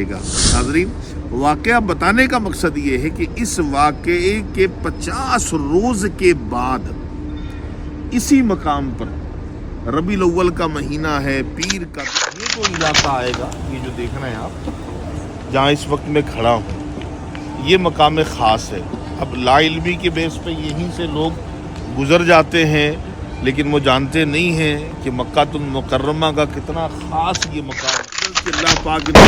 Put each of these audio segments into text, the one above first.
नाज़रीन, वाक़या बताने का मकसद ये है कि इस वाक़े के 50 रोज़ के बाद इसी मकाम पर रबीउल अव्वल का महीना है, पीर का ये जो इलाका आएगा, ये जो देख रहे हैं आप जहाँ इस वक्त मैं खड़ा हूँ, ये मकाम ख़ास है। अब लाइल्मी के बेस पे यहीं से लोग गुज़र जाते हैं, लेकिन वो जानते नहीं हैं कि मक्कातुल मुकर्रमा का कितना ख़ास ये मकाम है। अल्लाह पाक ने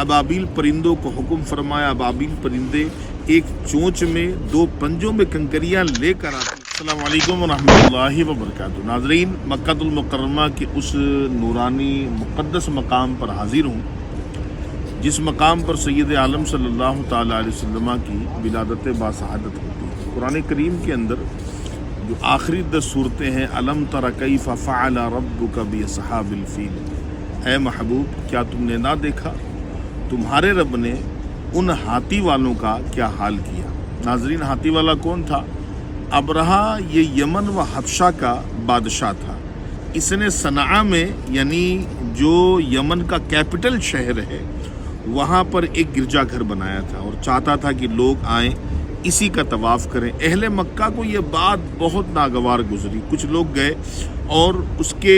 अबाबिल परिंदों को हुक्म फरमाया, अबाबिल परिंदे एक चोंच में 2 पंजों में कंकरियाँ लेकर आते। अस्सलामु अलैकुम वरहमतुल्लाहि वबरकातुहू। नाज़रीन, मक्कातुल मुकर्रमा के उस नूरानी मुक़द्दस मकाम पर हाजिर हूँ जिस मकाम पर सैयद आलम सल्लल्लाहु तआला अलैहि वसल्लम की विलादत बासआदत होती है। कुरान करीम के अंदर जो आखिरी 10 सूरतें हैं, अलम तरा कैफ़ फ़अल रब्बुका बिअस्हाबिल फ़ील, ऐ महबूब क्या तुमने ना देखा तुम्हारे रब ने उन हाथी वालों का क्या हाल किया। नाजरीन, हाथी वाला कौन था? अबरहा ये यमन व हबशा का बादशाह था। इसने सनआ में, यानी जो यमन का कैपिटल शहर है, वहाँ पर एक गिरजाघर बनाया था और चाहता था कि लोग आएँ, इसी का तवाफ़ करें। अहले मक्का को ये बात बहुत नागवार गुजरी। कुछ लोग गए और उसके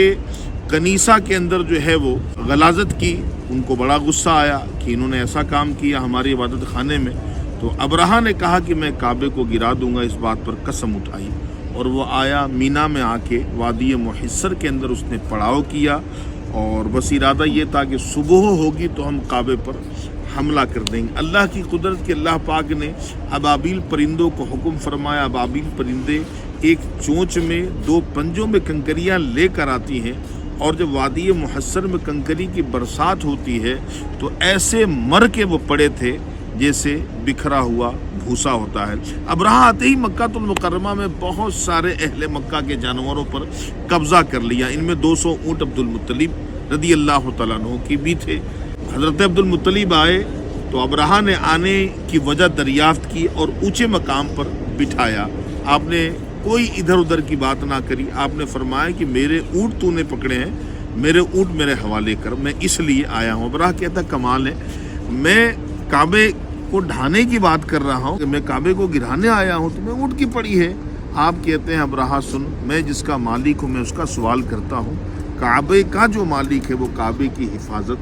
कनीसा के अंदर जो है वो गलाजत की। उनको बड़ा गुस्सा आया कि इन्होंने ऐसा काम किया हमारी इबादत खाने में। तो अबरहा ने कहा कि मैं काबे को गिरा दूंगा, इस बात पर कसम उठाई और वो आया मीना में आके वादी मुहस्सर के अंदर उसने पड़ाव किया और बस इरादा ये था कि सुबह होगी तो हम काबे पर हमला कर देंगे। अल्लाह की कुदरत के अल्लाह पाक ने अबाबिल परिंदों को हुक्म फरमाया, अबाबिल परिंदे एक चोंच में 2 पंजों में कंकरियाँ लेकर आती हैं और जब वादी मुहस्सर में कंकरी की बरसात होती है तो ऐसे मर के वो पड़े थे जैसे बिखरा हुआ भूसा होता है। अबरहा आते ही मक्कातुल मुकर्रमा में बहुत सारे अहले मक्का के जानवरों पर कब्जा कर लिया। इनमें 200 ऊँट अब्दुल मुत्तलिब रदी अल्लाह तआला अन्हु की भी थे। हज़रत अब्दुल मुत्तलिब आए तो अबरहा ने आने की वजह दरियाफ्त की और ऊँचे मकाम पर बिठाया। आपने कोई इधर उधर की बात ना करी। आपने फरमाया कि मेरे ऊँट तूने पकड़े हैं, मेरे ऊँट मेरे हवाले कर, मैं इसलिए आया हूँ। अबरहा कहता कमाल है, मैं काबे को ढाने की बात कर रहा हूँ, मैं काबे को गिराने आया हूँ, तो मैं ऊँट की पड़ी है। आप कहते हैं अबरहा सुन, मैं जिसका मालिक हूँ मैं उसका सवाल करता हूँ, काबे का जो मालिक है वो काबे की हिफाजत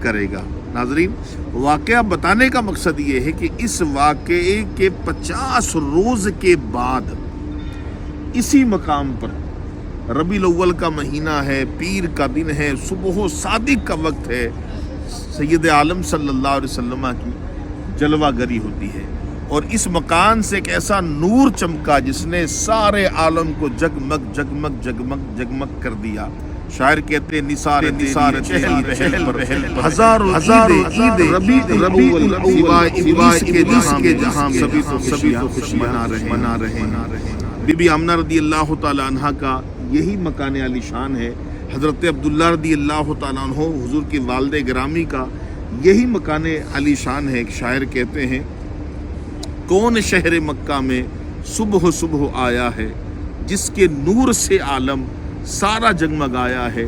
करेगा। नाजरीन, वाक़या बताने का मकसद ये है कि इस वाक़े के 50 रोज़ के बाद इसी मकाम पर रबीउल अव्वल का महीना है, पीर का दिन है, सुबह सादिक का वक्त है, सैयद आलम सल्लल्लाहु अलैहि वसल्लम की जलवागरी होती है और इस मकान से एक ऐसा नूर चमका जिसने सारे आलम को जगमग जगमग जगमग जगमग कर दिया। शायर कहते हैं निसार हजारों रबीउल अव्वल के जहां सभी तो खुशी मना रहे हैं। बीबी आमना रदी अल्लाह तआला अन्हा का यही मकान आलीशान है। हज़रत अब्दुल्ला रदी अल्लाह तआला अन्हु हुजूर की वालिदे गिरामी का यही मकान आलीशान है। एक शायर कहते हैं, कौन शहर मक्का में सुबह सुबह आया है, जिसके नूर से आलम सारा जगमगाया है।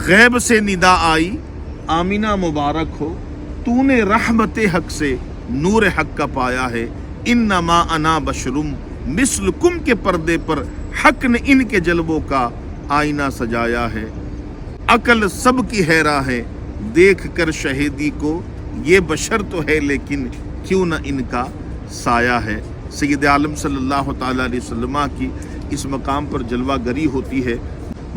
गैब से निदा आई आमीना मुबारक हो, तूने रहमत हक से नूर हक का पाया है। इन्नमा अना बशरुम मिस्लकुम के पर्दे पर हक ने इनके जलवों का आईना सजाया है। अकल सब की हैरा है देख कर शहीदी को, ये बशर तो है लेकिन क्यों न इनका साया है। सैयद आलम सल्लल्लाहु तआला अलैहि वसल्लम की इस मकाम पर जलवागरी होती है।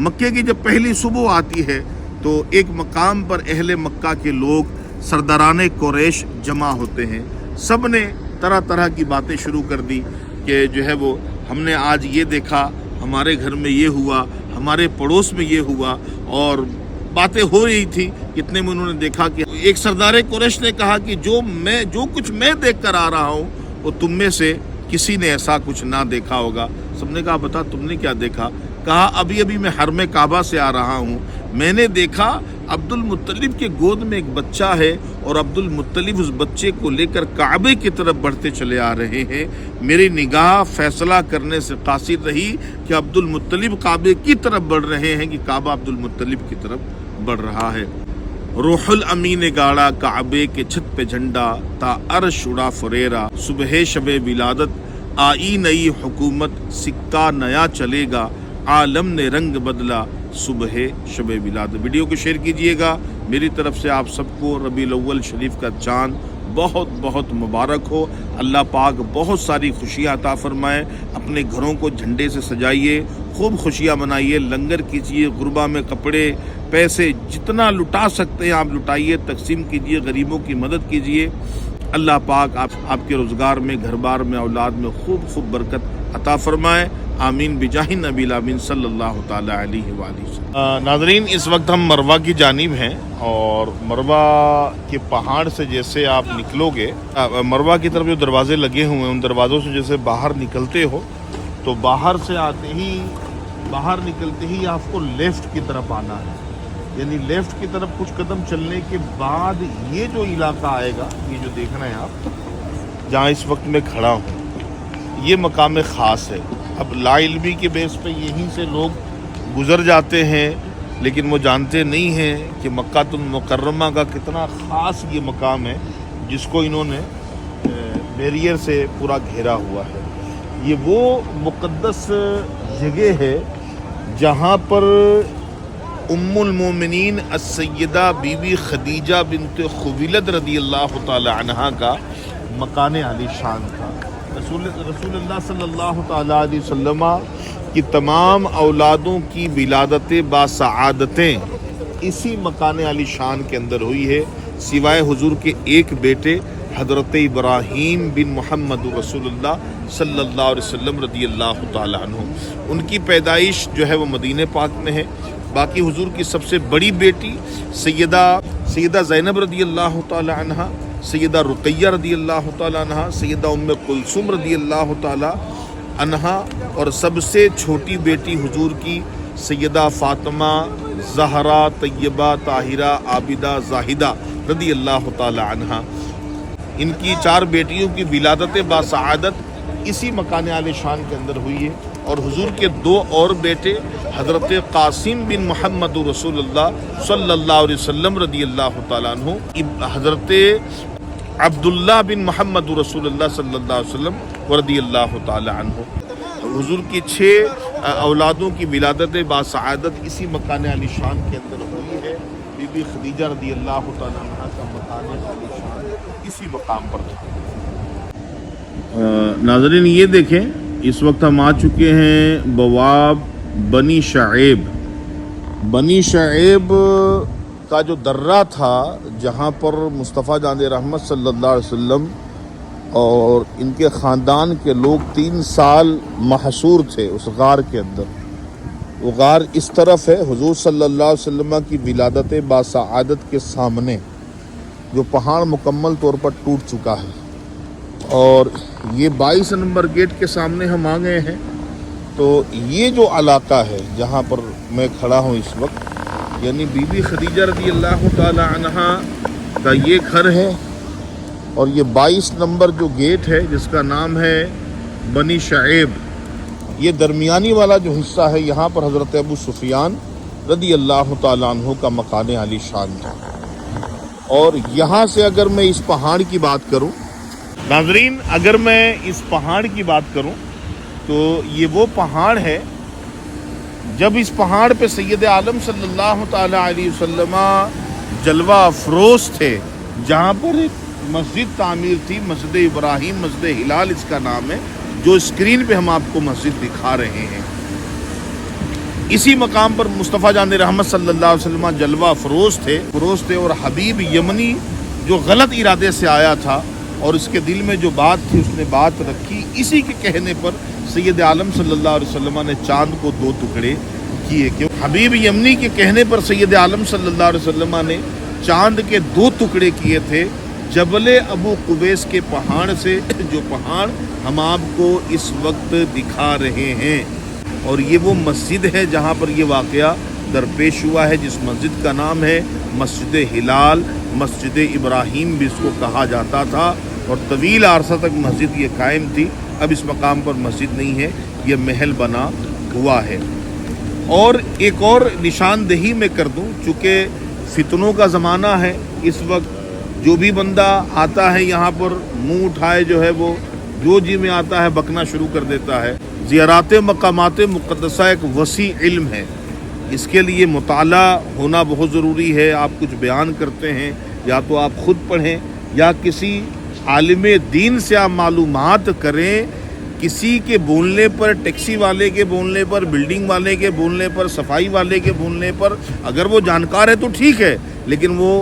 मक्के की जब पहली सुबह आती है तो एक मकाम पर अहले मक्का के लोग सरदाराने कुरैश जमा होते हैं। सब ने तरह तरह की बातें शुरू कर दी कि जो है वो हमने आज ये देखा, हमारे घर में ये हुआ, हमारे पड़ोस में ये हुआ, और बातें हो रही थी। इतने में उन्होंने देखा कि एक सरदार कुरैश ने कहा कि जो कुछ मैं देख कर आ रहा हूँ वो तुम में से किसी ने ऐसा कुछ ना देखा होगा। सबने कहा बता तुमने क्या देखा? कहा अभी अभी मैं हरम काबा से आ रहा हूँ, मैंने देखा अब्दुल मुत्तलिब के गोद में एक बच्चा है और अब्दुल मुत्तलिब उस बच्चे को लेकर काबे की तरफ बढ़ते चले आ रहे हैं। मेरी निगाह फैसला करने से कासिर रही कि अब्दुल मुत्तलिब काबे की तरफ बढ़ रहे हैं कि काबा अब्दुल मुत्तलिब की तरफ बढ़ रहा है। روح الامین گاڑا کعبے کے چھت پہ جھنڈا تا عرش اڑا فریرا صبح شب ولادت آئی نئی حکومت سکہ نیا چلے گا عالم نے رنگ بدلا صبح شب ولادت۔ ویڈیو کو شیئر کیجئے گا۔ میری طرف سے آپ سب کو ربیع الاول شریف کا چاند بہت بہت مبارک ہو۔ اللہ پاک بہت ساری خوشیاں عطا فرمائے۔ اپنے گھروں کو جھنڈے سے سجائیے، خوب خوشیاں منائیے، لنگر کیجیے، غربا میں کپڑے پیسے جتنا لٹا سکتے ہیں آپ لٹائیے، تقسیم کیجیے، غریبوں کی مدد کیجیے۔ اللہ پاک آپ کے روزگار میں، گھر بار میں، اولاد میں خوب برکت عطا فرمائے۔ آمین بجاہ نبی الامین صلی اللہ تعالی علیہ وآلہ وسلم۔ ناظرین، اس وقت ہم مروہ کی جانب ہیں اور مروہ کے پہاڑ سے جیسے آپ نکلو گے، مروہ کی طرف جو دروازے لگے ہوئے ہیں ان دروازوں سے جیسے باہر نکلتے ہو تو باہر سے باہر نکلتے ہی آپ کو لیفٹ کی طرف آنا ہے، یعنی لیفٹ کی طرف کچھ قدم چلنے کے بعد یہ جو علاقہ آئے گا، یہ جو دیکھ رہے ہیں آپ جہاں اس وقت میں کھڑا ہوں، یہ مقام خاص ہے۔ اب لا علمی کے بیس پہ یہیں سے لوگ گزر جاتے ہیں، لیکن وہ جانتے نہیں ہیں کہ مکہ المکرمہ کا کتنا خاص یہ مقام ہے جس کو انہوں نے بیریئر سے پورا گھیرا ہوا ہے۔ یہ وہ مقدس جگہ ہے جہاں پر ام المومنین السیدہ بی بی خدیجہ بنت خویلد رضی اللہ تعالی عنہا کا مکان عالی شان تھا۔ رسول اللہ صلی اللہ تعالی علیہ وسلم کی تمام اولادوں کی ولادت باسعادتیں اسی مکان عالی شان کے اندر ہوئی ہے، سوائے حضور کے ایک بیٹے حضرت ابراہیم بن محمد رسول اللہ صلی اللہ علیہ وسلم رضی اللہ تعالی عنہ۔ ان کی پیدائش جو ہے وہ مدینہ پاک میں ہے۔ باقی حضور کی سب سے بڑی بیٹی سیدہ زینب رضی اللہ تعالی عنہ، سیدہ رقیہ رضی اللہ تعالی عنہ، سیدہ ام کلثوم رضی اللہ تعالی عنہا، اور سب سے چھوٹی بیٹی حضور کی سیدہ فاطمہ زہرا طیبہ طاہرہ عابدہ زاہدہ رضی اللہ تعالی عنہا۔ ان کی 4 بیٹیوں کی ولادت باسعادت اسی مکان عالی شان کے اندر ہوئی ہے، اور حضور کے 2 اور بیٹے حضرت قاسم بن محمد رسول اللہ صلی اللہ علیہ وسلم رضی اللہ تعالیٰ عنہ، حضرت عبداللہ بن محمد رسول اللہ صلی اللہ علیہ وسلم رضی اللہ تعالیٰ عنہ۔ حضور کی 6 اولادوں کی ولادت باسعادت اسی مکان عالی شان کے اندر ہوئی ہے۔ بی بی خدیجہ رضی اللہ تعالیٰ عنہ کا مکان عالی شان اسی مقام پر تھا۔ ناظرین، یہ دیکھیں، اس وقت ہم آ چکے ہیں بواب بنی شعیب۔ بنی شعیب کا جو درہ تھا جہاں پر مصطفیٰ جان رحمت صلی اللہ علیہ وسلم اور ان کے خاندان کے لوگ 3 سال محصور تھے اس غار کے اندر۔ وہ غار اس طرف ہے، حضور صلی اللہ علیہ وسلم کی ولادت باسعادت کے سامنے، جو پہاڑ مکمل طور پر ٹوٹ چکا ہے، اور یہ 22 نمبر گیٹ کے سامنے ہم آ گئے ہیں۔ تو یہ جو علاقہ ہے جہاں پر میں کھڑا ہوں اس وقت، یعنی بی بی خدیجہ رضی اللہ تعالی عنہا کا یہ گھر ہے، اور یہ 22 نمبر جو گیٹ ہے جس کا نام ہے بنی شعیب، یہ درمیانی والا جو حصہ ہے یہاں پر حضرت ابو سفیان رضی اللہ تعالی عنہ کا مکان عالی شان تھا۔ اور یہاں سے اگر میں اس پہاڑ کی بات کروں، ناظرین، اگر میں اس پہاڑ کی بات کروں تو یہ وہ پہاڑ ہے جب اس پہاڑ پہ سید عالم صلی اللہ تعالی علیہ وسلم جلوہ افروز تھے، جہاں پر ایک مسجد تعمیر تھی، مسجد ابراہیم، مسجد ہلال اس کا نام ہے، جو اسکرین پہ ہم آپ کو مسجد دکھا رہے ہیں۔ اسی مقام پر مصطفیٰ جان رحمت صلی اللہ علیہ وسلم جلوہ افروز تھے، اور حبیب یمنی جو غلط ارادے سے آیا تھا اور اس کے دل میں جو بات تھی اس نے بات رکھی، اسی کے کہنے پر سید عالم صلی اللہ علیہ وسلم نے چاند کو 2 ٹکڑے کیے۔ کہ حبیب یمنی کے کہنے پر سید عالم صلی اللہ علیہ وسلم نے چاند کے 2 ٹکڑے کیے تھے، جبل ابو قبیس کے پہاڑ سے، جو پہاڑ ہم آپ کو اس وقت دکھا رہے ہیں۔ اور یہ وہ مسجد ہے جہاں پر یہ واقعہ درپیش ہوا ہے، جس مسجد کا نام ہے مسجد ہلال، مسجد ابراہیم بھی اس کو کہا جاتا تھا، اور طویل عرصہ تک مسجد یہ قائم تھی۔ اب اس مقام پر مسجد نہیں ہے، یہ محل بنا ہوا ہے۔ اور ایک اور نشاندہی میں کر دوں، چونکہ फितनों का ज़माना है इस वक्त। जो भी बंदा आता है यहाँ पर मुंह उठाए जो है वो जो जी में आता है बकना शुरू कर देता है। ज़ियारत मकामात मुक़द्दसा एक वसी इल्म है, इसके लिए मुताला होना बहुत ज़रूरी है। आप कुछ बयान करते हैं या तो आप ख़ुद पढ़ें या किसी आलिम दीन से आप मालूमात करें। किसी के बोलने पर, टैक्सी वाले के बोलने पर, बिल्डिंग वाले के बोलने पर, सफाई वाले के बोलने पर अगर वो जानकार है तो ठीक है, लेकिन वो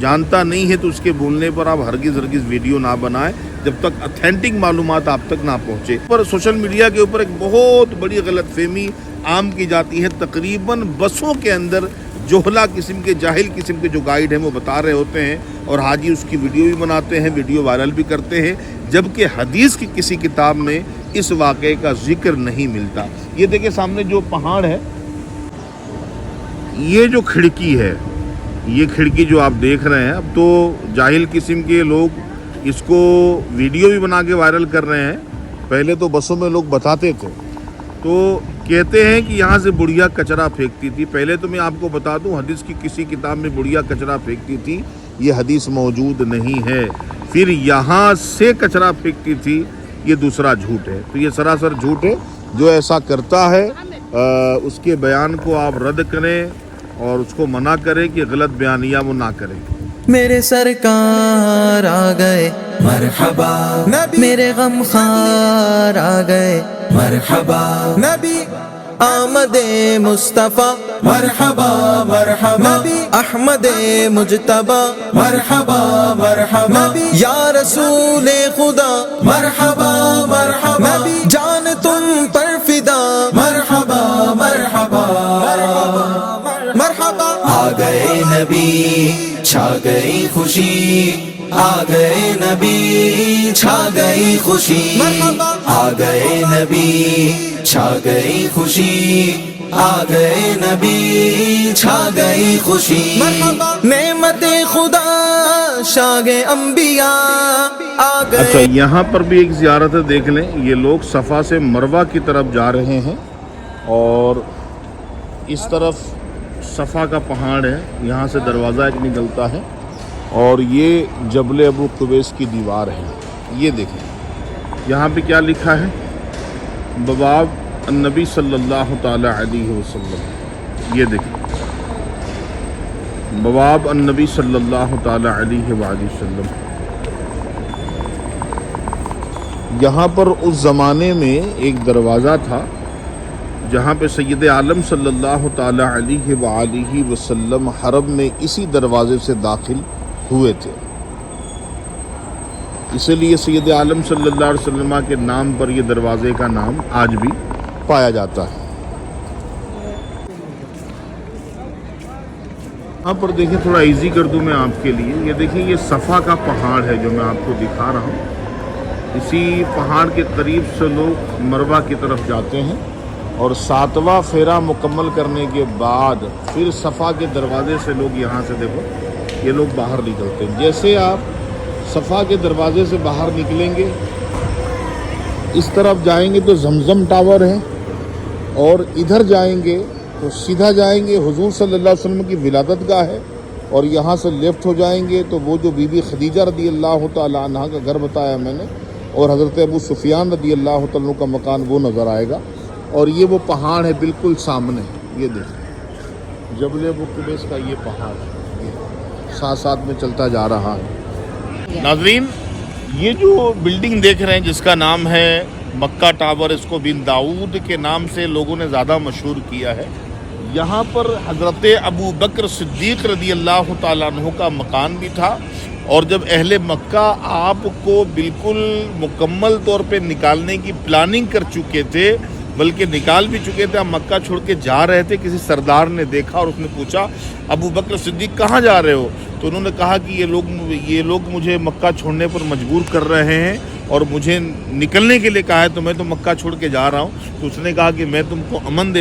जानता नहीं है तो उसके बोलने पर आप हरगिज़ वीडियो ना बनाएं जब तक ऑथेंटिक मालूमात आप तक ना पहुँचे। पर सोशल मीडिया के ऊपर एक बहुत बड़ी गलतफहमी आम की जाती है। तकरीबन बसों के अंदर जोहला किस्म के, जाहिल किस्म के जो गाइड हैं वो बता रहे होते हैं और हाजी उसकी वीडियो भी बनाते हैं, वीडियो वायरल भी करते हैं, जबकि हदीस की किसी किताब में इस वाक़े का जिक्र नहीं मिलता। ये देखिए सामने जो पहाड़ है, ये जो खिड़की है, ये खिड़की जो आप देख रहे हैं, अब तो जाहिल किस्म के लोग इसको वीडियो भी बना के वायरल कर रहे हैं। पहले तो बसों में लोग बताते थे, तो कहते हैं कि यहाँ से बुढ़िया कचरा फेंकती थी। पहले तो मैं आपको बता दूं, हदीस की किसी किताब में बुढ़िया कचरा फेंकती थी ये हदीस मौजूद नहीं है। फिर यहाँ से कचरा फेंकती थी, ये दूसरा झूठ है। तो ये सरासर झूठ है। जो ऐसा करता है उसके बयान को आप रद्द करें और उसको मना करें कि गलत बयानिया वो ना करें। मेरे सरकार आ गए मरहबा नबी, मेरे गमखार आ गए मरहबा नबी, आमदे मुस्तफा मरहबा मरहबा नबी, अहमदे मुजतबा मरहबा मरहबा नबी, या रसूले खुदा मरहबा मरहबा नबी, जान तुम पर फिदा मरहबा मरहबा मरहबा। आ गए नबी छा गई खुशी, आ गए नबी छा गई खुशी, आ गए नबी छा गई खुशी, आ गए नबी छा गई खुशी, नेमते खुदा शागे अंबिया आ गए। अच्छा, यहाँ पर भी एक ज़ियारत है, देख लें। ये लोग सफ़ा से मरवा की तरफ जा रहे हैं और इस तरफ सफ़ा का पहाड़ है, यहाँ से दरवाज़ा एक निकलता है और ये जबल अबू कुबैस की दीवार है। ये देखें यहाँ पे क्या लिखा है, बवाब अन्नबी सल्लल्लाहु ताला अलैहि वसल्लम। ये देखें, बवाब अन्नबी सल्लल्लाहु ताला अलैहि वसल्लम। यहाँ पर उस ज़माने में एक दरवाज़ा था जहाँ पे सैयद आलम सल्लल्लाहु ताला अलैहि वसल्लम हरम में इसी दरवाज़े से दाखिल हुए थे। इसलिए सैयद आलम सल्लल्लाहु अलैहि वसल्लम के नाम पर यह दरवाज़े का नाम आज भी पाया जाता है। यहाँ पर देखिए, थोड़ा इजी कर दूं मैं आपके लिए। ये देखिए, ये सफ़ा का पहाड़ है जो मैं आपको दिखा रहा हूँ। इसी पहाड़ के करीब से लोग मरवा की तरफ जाते हैं और 7वां फेरा मुकम्मल करने के बाद फिर सफ़ा के दरवाजे से लोग यहाँ से, देखो ये लोग बाहर निकलते हैं। जैसे आप सफ़ा के दरवाजे से बाहर निकलेंगे, इस तरफ जाएंगे तो जमजम टावर है और इधर जाएंगे तो सीधा जाएंगे हुजूर सल्लल्लाहु अलैहि वसल्लम की विलादत गाह है और यहाँ से लेफ़्ट हो जाएंगे तो वो जो बीबी खदीजा रदी अल्लाह तआला अन्हा का घर बताया मैंने और हज़रत अबू सुफियान रदी अल्लाह तआला का मकान वो नज़र आएगा। और ये वो पहाड़ है बिल्कुल सामने, ये देखें जबल अबू कुबैस का ये पहाड़ है, साथ साथ में चलता जा रहा है। नाज़रीन, ये जो बिल्डिंग देख रहे हैं जिसका नाम है मक्का टावर, इसको बिन दाऊद के नाम से लोगों ने ज़्यादा मशहूर किया है। यहाँ पर हज़रत अबू बकर सिद्दीक़ रदी अल्लाह तआला अन्हु का मकान भी था और जब अहले मक्का आपको बिल्कुल मुकम्मल तौर पे निकालने की प्लानिंग कर चुके थे, बल्कि निकाल भी चुके थे, आप मक्का छोड़ के जा रहे थे, किसी सरदार ने देखा और उसने पूछा अबू बकर सिद्दीक़ कहाँ जा रहे हो? तो उन्होंने कहा कि ये लोग मुझे मक्का छोड़ने पर मजबूर कर रहे हैं और मुझे निकलने के लिए कहा है, तो मैं तो मक्का छोड़ के जा रहा हूँ। तो उसने कहा कि मैं तुमको अमान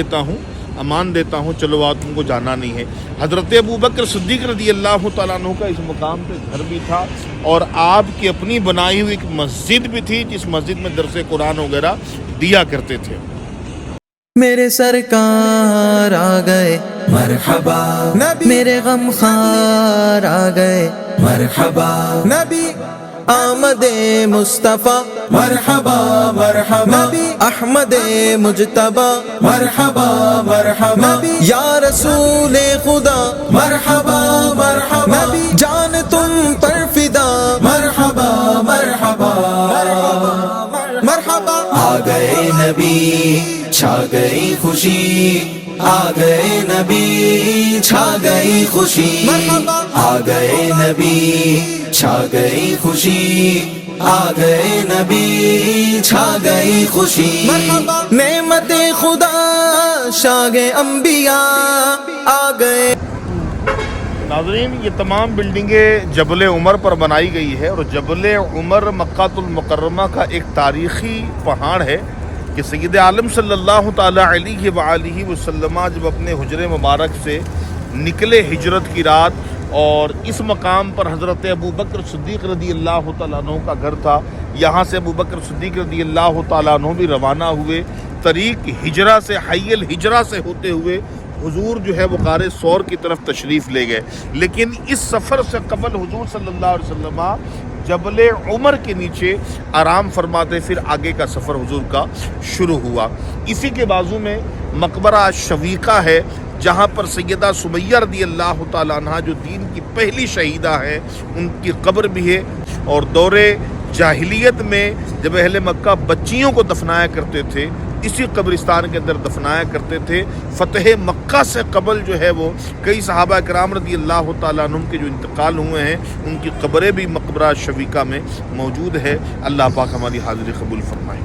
देता हूँ, चलो आओ, तुमको जाना नहीं है। हज़रत अबू बकर सिद्दीक़ रदी अल्लाह तआला अन्हु का इस मुकाम पे घर भी था और आपकी अपनी बनाई हुई एक मस्जिद भी थी, जिस मस्जिद में दरसे कुरान वगैरह दिया करते थे। میرے سرکار آ گئے مرحبا نبی، میرے غم خار آ گئے مرحبا نبی، آمد مصطفیٰ مرحبا مرحبا نبی، احمد مجتبی مرحبا مرحبا نبی، یا رسول خدا مرحبا مرحبا نبی، جان تم پر فدا مرحبا مرحبا مرحبا، آ گئے نبی چھا گئی خوشی، آ گئے نبی چھا گئی خوشی، آ گئے نبی چھا گئی خوشی، آ گئے نبی چھا گئی خوشی، نعمت خدا شاہ انبیاء آ گئے۔ ناظرین، یہ تمام بلڈنگیں جبل عمر پر بنائی گئی ہے، اور جبل عمر مکہ المکرمہ کا ایک تاریخی پہاڑ ہے کہ سید عالم صلی اللہ تعالی علیہ وآلہ وسلم جب اپنے حجر مبارک سے نکلے ہجرت کی رات، اور اس مقام پر حضرت ابوبکر صدیق رضی اللہ تعالیٰ عنہ کا گھر تھا، یہاں سے ابوبکر صدیق رضی اللہ تعالیٰ عنہ بھی روانہ ہوئے، طریق ہجرہ سے حی الحجرہ سے ہوتے ہوئے حضور جو ہے وہ غار ثور کی طرف تشریف لے گئے۔ لیکن اس سفر سے قبل حضور صلی اللہ علیہ وسلم جبل عمر کے نیچے آرام فرماتے، پھر آگے کا سفر حضور کا شروع ہوا۔ اسی کے بازو میں مقبرہ شویقہ ہے، جہاں پر سیدہ سمیہ رضی اللہ تعالیٰ عنہ جو دین کی پہلی شہیدہ ہیں، ان کی قبر بھی ہے۔ اور دور جاہلیت میں جب اہل مکہ بچیوں کو دفنایا کرتے تھے، اسی قبرستان کے اندر دفنایا کرتے تھے۔ فتح مکہ سے قبل جو ہے وہ کئی صحابہ کرام رضی اللہ تعالیٰ عنہم کے جو انتقال ہوئے ہیں، ان کی قبریں بھی مقبرہ شویقہ میں موجود ہے۔ اللہ پاک ہماری حاضری قبول فرمائے۔